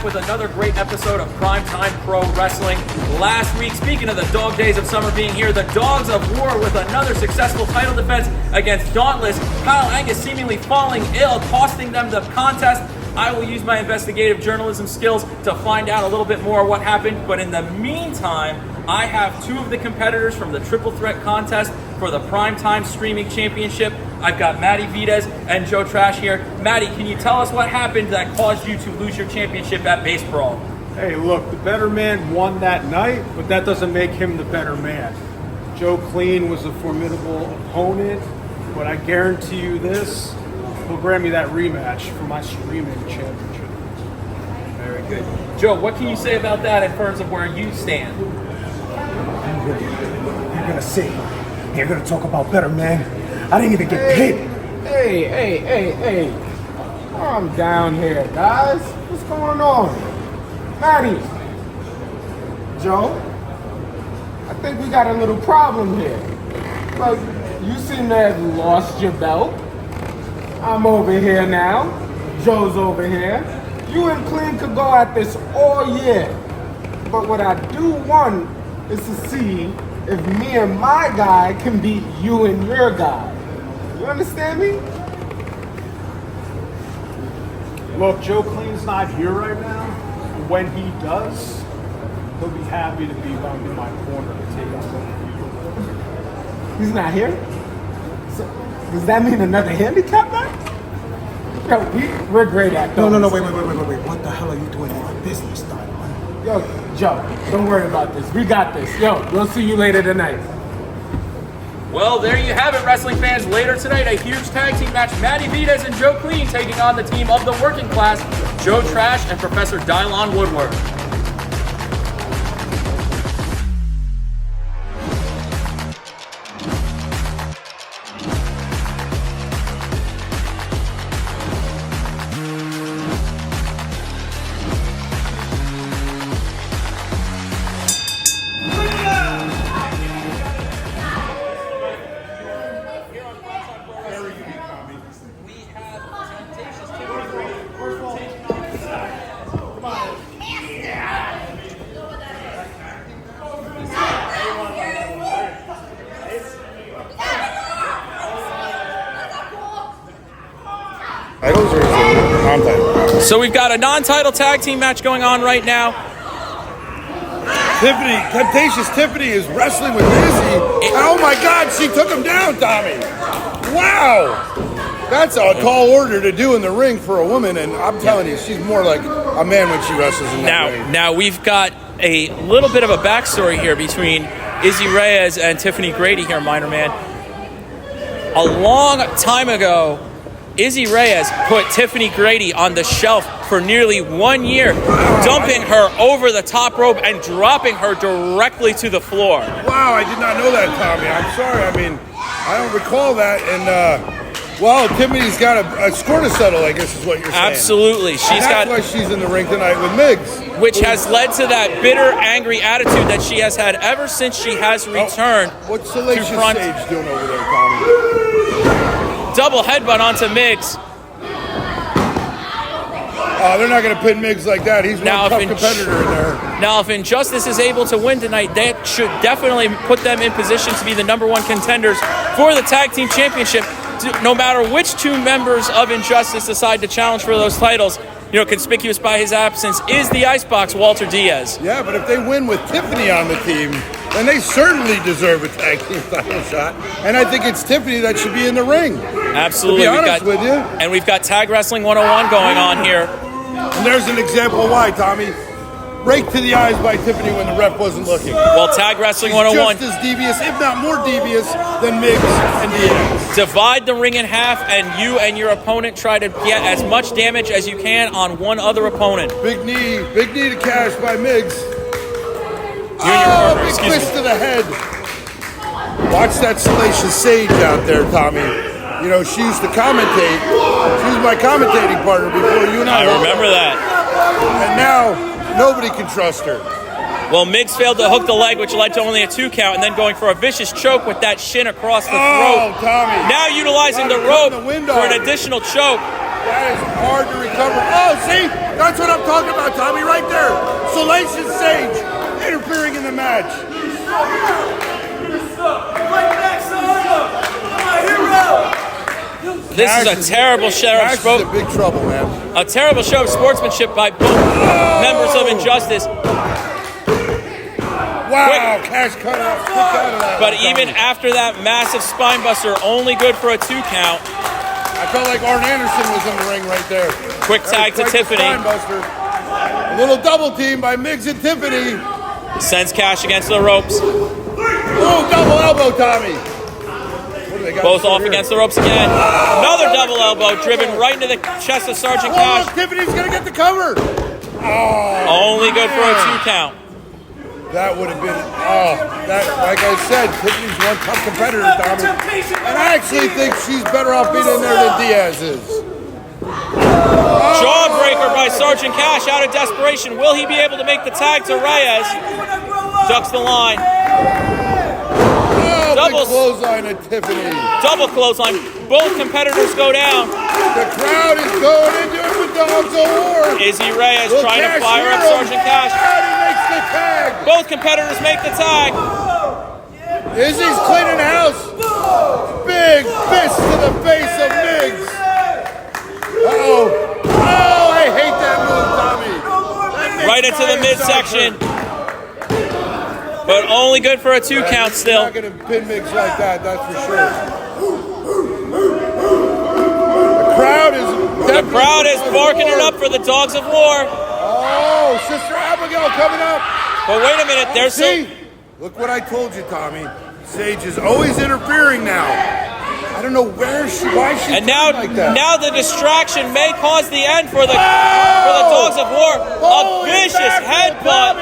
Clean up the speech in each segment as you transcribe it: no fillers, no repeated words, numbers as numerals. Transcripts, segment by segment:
back with another great episode of Primetime Pro Wrestling. Last week, speaking of the dog days of summer being here, the Dogs of War with another successful title defense against Dauntless. Kyle Angus seemingly falling ill, costing them the contest. I will use my investigative journalism skills to find out a little bit more what happened, but in the meantime, I have two of the competitors from the Triple Threat contest for the Primetime Streaming Championship. I've got Matty Vides and Joe Trash here. Matty, can you tell us what happened that caused you to lose your championship at Base Brawl? Hey, look, the better man won that night, but that doesn't make him the better man. Joe Clean was a formidable opponent, but I guarantee you this, he'll grant me that rematch for my streaming championship. Very good. Joe, what can you say about that in terms of where you stand? You're gonna see. You're gonna talk about better, man. I didn't even get paid. Hey. Calm down here, guys. What's going on? Matty. Joe, I think we got a little problem here. Look, you seem to have lost your belt. I'm over here now. Joe's over here. You and Clean could go at this all year. But what I do want is to see if me and my guy can beat you and your guy. You understand me? Look, Joe Clean's not here right now. When he does, he'll be happy to be in my corner to take on. He's not here? So, does that mean another handicap match? Yo, we're great at those. No, wait. What the hell are you doing in my business style, man? Yo, Joe, don't worry about this. We got this. Yo, we'll see you later tonight. Well, there you have it, wrestling fans. Later tonight, a huge tag team match. Matty Vides and Joe Clean taking on the team of the working class, Joe Trash and Professor Dylon Woodward. Titles or is it non-title? So we've got a non-title tag team match going on right now. Temptations Tiffany is wrestling with Izzy. Oh my God, she took him down, Tommy. Wow. That's a tall order to do in the ring for a woman, and I'm telling you, she's more like a man when she wrestles in that way. Now we've got a little bit of a backstory here between Izzy Reyes and Tiffany Grady here, Minor Man. A long time ago, Izzy Reyes put Tiffany Grady on the shelf for nearly 1 year, dumping her over the top rope and dropping her directly to the floor. Wow, I did not know that, Tommy. I'm sorry. I mean, I don't recall that. And, well, Tiffany's got a score to settle, I guess is what you're saying. Absolutely. That's why she's in the ring tonight with Migs. Which has led to that bitter, angry attitude that she has had ever since she has returned. What's Salacious Sage doing over there, Tommy? Double headbutt onto Migs. They're not going to pin Migs like that. He's one tough competitor in there. Now, if Injustice is able to win tonight, that should definitely put them in position to be the #1 contenders for the Tag Team Championship. No matter which two members of Injustice decide to challenge for those titles, conspicuous by his absence is the Icebox, Walter Diaz. Yeah, but if they win with Tiffany on the team, then they certainly deserve a tag team title shot. And I think it's Tiffany that should be in the ring. Absolutely. To be honest with you. And we've got Tag Wrestling 101 going on here. And there's an example why, Tommy. Rake to the eyes by Tiffany when the ref wasn't looking. Well, Tag Wrestling 101. Just as devious, if not more devious, than Migs and Diaz. Divide the ring in half, and you and your opponent try to get as much damage as you can on one other opponent. Big knee to cash by Migs. Big twist to the head. Watch that Salacious Sage out there, Tommy. She used to commentate. She was my commentating partner before you and I. I remember that. And now, nobody can trust her. Well, Migs failed to hook the leg, which led to only a 2 count, and then going for a vicious choke with that shin across the throat. Oh, Tommy. Now utilizing the rope for an additional choke. That is hard to recover. Oh, see? That's what I'm talking about, Tommy, right there. Salacious Sage interfering in the match. This is a terrible show of Cash is in big trouble, man. a terrible show of sportsmanship by both members of Injustice. Wow, Cash cut out of that. But even after that massive spine buster, only good for a 2 count. I felt like Arn Anderson was in the ring right there. Quick tag to Tiphani. A little double team by Migs and Tiphani. Sends Cash against the ropes. Oh, double elbow, Tommy. What do they got Both to do off here? against the ropes again. Another double elbow driven right into the chest of Sergeant Oh, Cash. look, Tiffany's going to get the cover. Only good for a 2 count. That would have been, that, like I said, Tiffany's one tough competitor, Tommy. And I actually think she's better off being in there than Diaz is. Jawbreaker by Sergeant Cash out of desperation. Will he be able to make the tag to Reyes? Ducks the line. Oh, Double big clothesline at Tiffany. Double clothesline. Both competitors go down. The crowd is going into it with Dogs of War. Izzy Reyes Will trying to Cash fire hear up him? Sergeant Cash. And he makes the tag. Both competitors make the tag. Izzy's cleaning house. Big fist to the face of Migs. Uh-oh. Oh, I hate that move, Tommy. That Right into the midsection. But only good for a 2 count still. You're not going to pin Migs like that, that's for sure. The crowd is barking it up for the Dogs of War. Oh, Sister Abigail coming up. But wait a minute, there's See? Look what I told you, Tommy. Sage is always interfering now. I don't know why she and now, like that. now the distraction may cause the end for the Dogs of War. A vicious headbutt.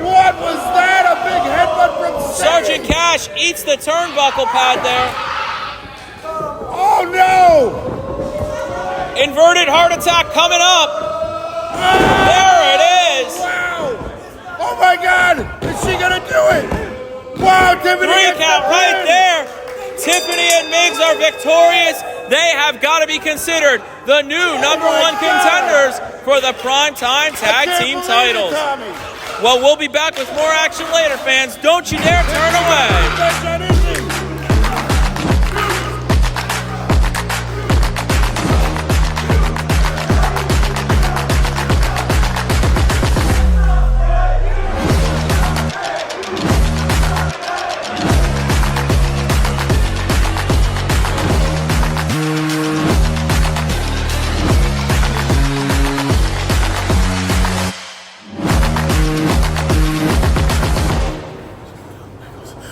What was that? A big headbutt from Sergeant Cash eats the turnbuckle pad there. Oh no! Inverted heart attack coming up. There it is. Wow! Oh my God! Is she gonna do it? Wow, Tiffany! 3 count right there. Tiffany and Migs are victorious. They have got to be considered the new #1 contenders for the Primetime Tag Team titles. Well, we'll be back with more action later, fans. Don't you dare turn away.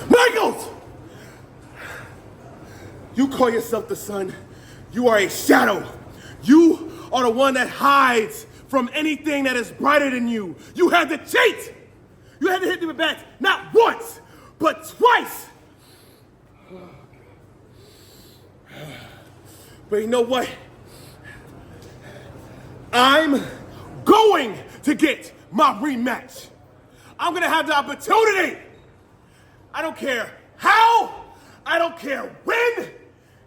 Michaels! You call yourself the sun. You are a shadow. You are the one that hides from anything that is brighter than you. You had to cheat. You had to hit them with bats, not once, but twice. But you know what? I'm going to get my rematch. I'm gonna have the opportunity. I don't care how, I don't care when,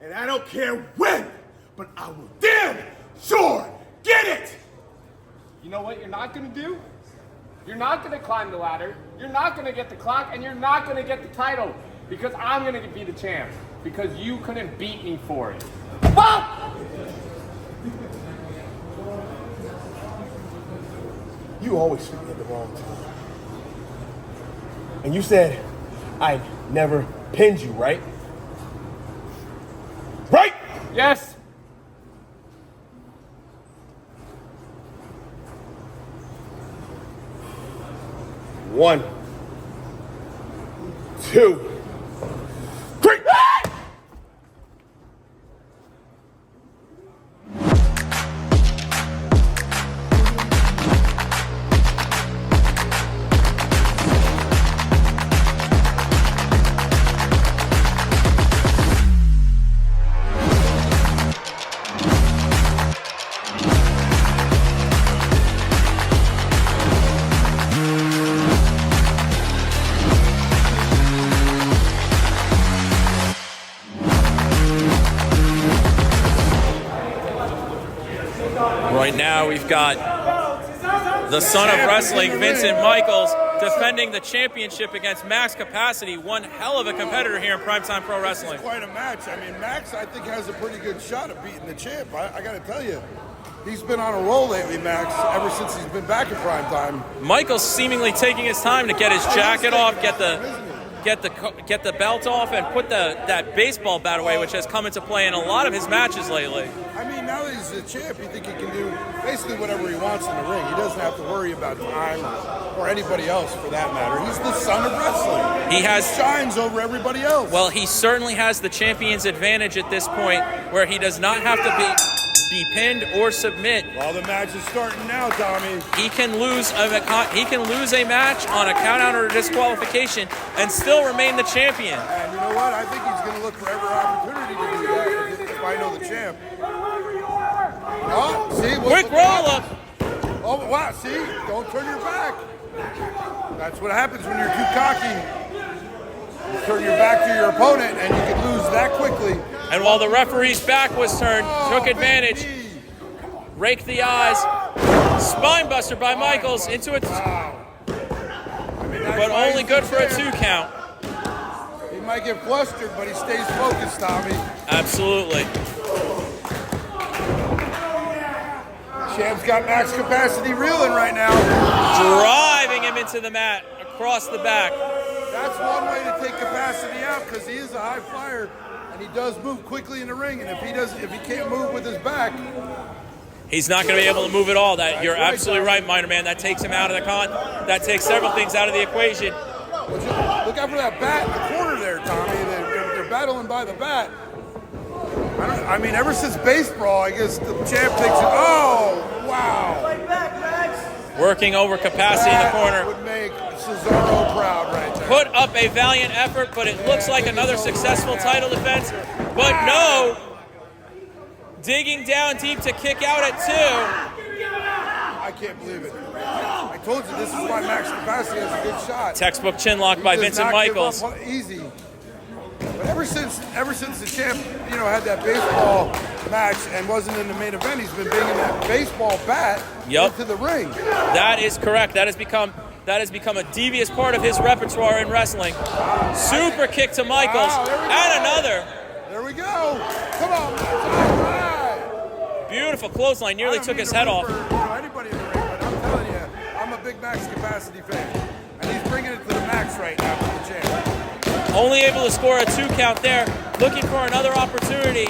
and I don't care when, but I will damn sure get it. You know what you're not gonna do? You're not gonna climb the ladder, you're not gonna get the clock, and you're not gonna get the title, because I'm gonna be the champ, because you couldn't beat me for it. Whoa! You always fit me at the wrong time. And you said I never pinned you, right? Right? Yes! One, two, three. Right now we've got the son of wrestling, Vincent Michaels, defending the championship against Max Capacity, one hell of a competitor here in Primetime Pro Wrestling. It's quite a match. I mean, Max, I think, has a pretty good shot at beating the champ. I got to tell you, he's been on a roll lately, Max, ever since he's been back in Primetime. Michaels seemingly taking his time to get his jacket off, get the belt off, and put that baseball bat away, which has come into play in a lot of his matches lately. I mean, now that he's the champ, you think he can do basically whatever he wants in the ring. He doesn't have to worry about time or anybody else for that matter. He's the son of wrestling. He shines over everybody else. Well, he certainly has the champion's advantage at this point, where he does not have to be pinned or submit. Well, the match is starting now, Tommy. He can lose a match on a count-out or disqualification and still remain the champion. And you know what? I think he's going to look for every opportunity to do that if I know the champ. Oh, see? Quick roll-up. Oh, wow, see? Don't turn your back. That's what happens when you're too cocky. You turn your back to your opponent, and you can lose that quickly. And while the referee's back was turned, took advantage, raked the eyes, spine buster by Michaels into it, but only good for a 2 count. He might get flustered, but he stays focused, Tommy. Absolutely. Champ's got Max Capacity reeling right now. Driving him into the mat, across the back. That's one way to take Capacity out, because he is a high flyer. And he does move quickly in the ring, and if he can't move with his back, he's not going to be able to move at all. You're absolutely right, Minor Man. That takes him out of the That takes several things out of the equation. Look out for that bat in the corner there, Tommy. They're battling by the bat. I mean, ever since baseball, I guess the champ takes it. Oh, wow! Working over Capacity in the corner. Would make Cesaro proud right there. Put up a valiant effort, but it looks like another successful title defense. But no, digging down deep to kick out at 2. I can't believe it. I told you this is why Max Capacity has a good shot. Textbook chin lock by Vincent Michaels. Easy. But ever since the champ, had that baseball match and wasn't in the main event, he's been bringing that baseball bat into the ring. That is correct. That has become a devious part of his repertoire in wrestling. Super kick to Michaels. Wow, and another. There we go. Come on. All right. Beautiful clothesline. Nearly took his head off. Anybody in the ring, but I'm telling you, I'm a big Max Capacity fan. And he's bringing it to the max right now for the champ. Only able to score a 2 count there. Looking for another opportunity.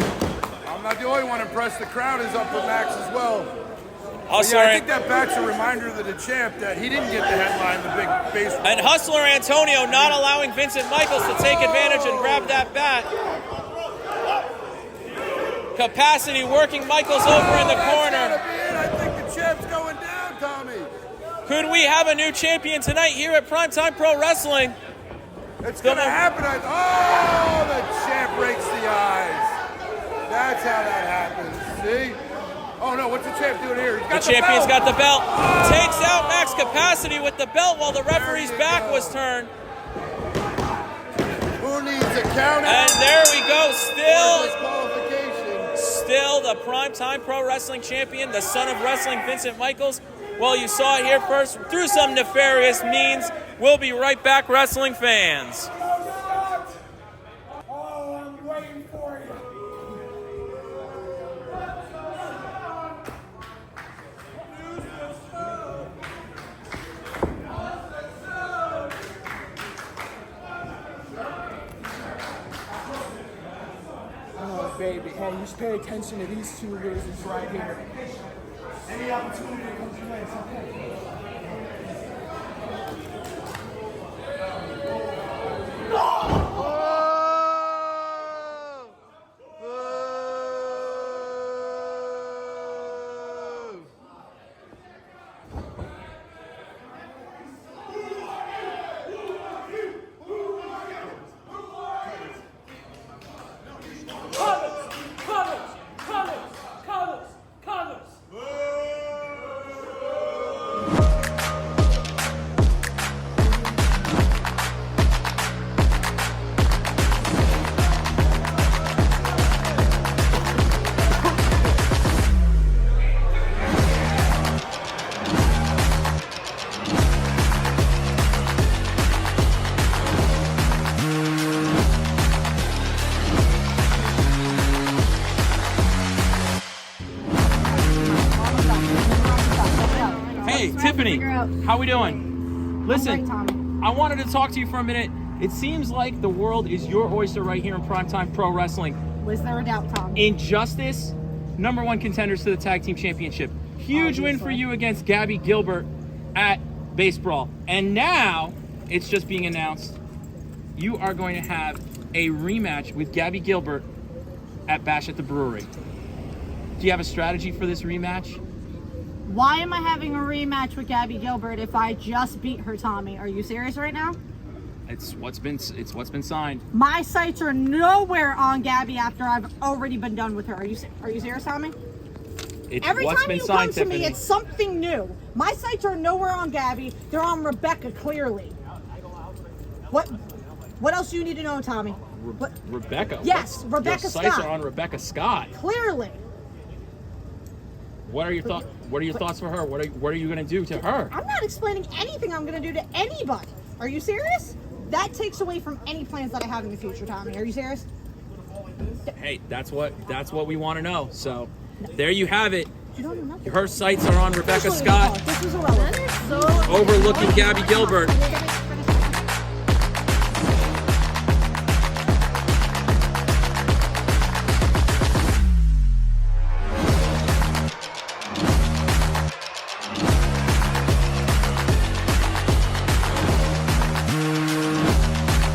I'm not the only one impressed. The crowd is up for Max as well. Hustler, I think that bat's a reminder to the champ that he didn't get the headline, the big baseball. And Hustler Antonio not allowing Vincent Michaels to take advantage and grab that bat. Capacity working Michaels over in the corner. I think the champ's going down, Tommy. Could we have a new champion tonight here at Primetime Pro Wrestling? It's going to happen. Oh, the champ breaks the eyes. That's how that happens. See? Oh, no, what's the champ doing here? The champion's got the belt. Takes out Max Capacity with the belt while the referee's back was turned. Who needs a count out? And there we go. Disqualification. Still the Primetime Pro Wrestling champion, the son of wrestling, Vincent Michaels. Well, you saw it here first through some nefarious means. We'll be right back, wrestling fans. Oh, I'm waiting for you. Oh, baby. Hey, you just pay attention to these 2 losers right here. Any opportunity that comes your way, it's okay. up? How we doing? Listen, great, Tommy. I wanted to talk to you for a minute. It seems like the world is your oyster right here in Primetime Pro Wrestling. Was there a doubt, Tommy? Injustice, #1 contenders to the Tag Team Championship. Huge win for you against Gabby Gilbert at Base Brawl. And now, it's just being announced, you are going to have a rematch with Gabby Gilbert at Bash at the Brewery. Do you have a strategy for this rematch? Why am I having a rematch with Gabby Gilbert if I just beat her, Tommy? Are you serious right now? It's what's been signed. My sights are nowhere on Gabby after I've already been done with her. Are you serious, Tommy? It's Every what's time been you signed, come to me, Tiffany. it's something new. My sights are nowhere on Gabby. They're on Rebecca, clearly. What else do you need to know, Tommy? What? Rebecca. Yes, Rebecca Your sights Scott. are on Rebecca Scott. Clearly. What are your thoughts? What are your thoughts for her? What are you going to do to her? I'm not explaining anything I'm going to do to anybody. Are you serious? That takes away from any plans that I have in the future, Tommy. Are you serious? Hey, that's what we want to know. So, there you have it. You don't know nothing. Her sights are on Rebecca Scott, This was irrelevant. overlooking Gabby Gilbert.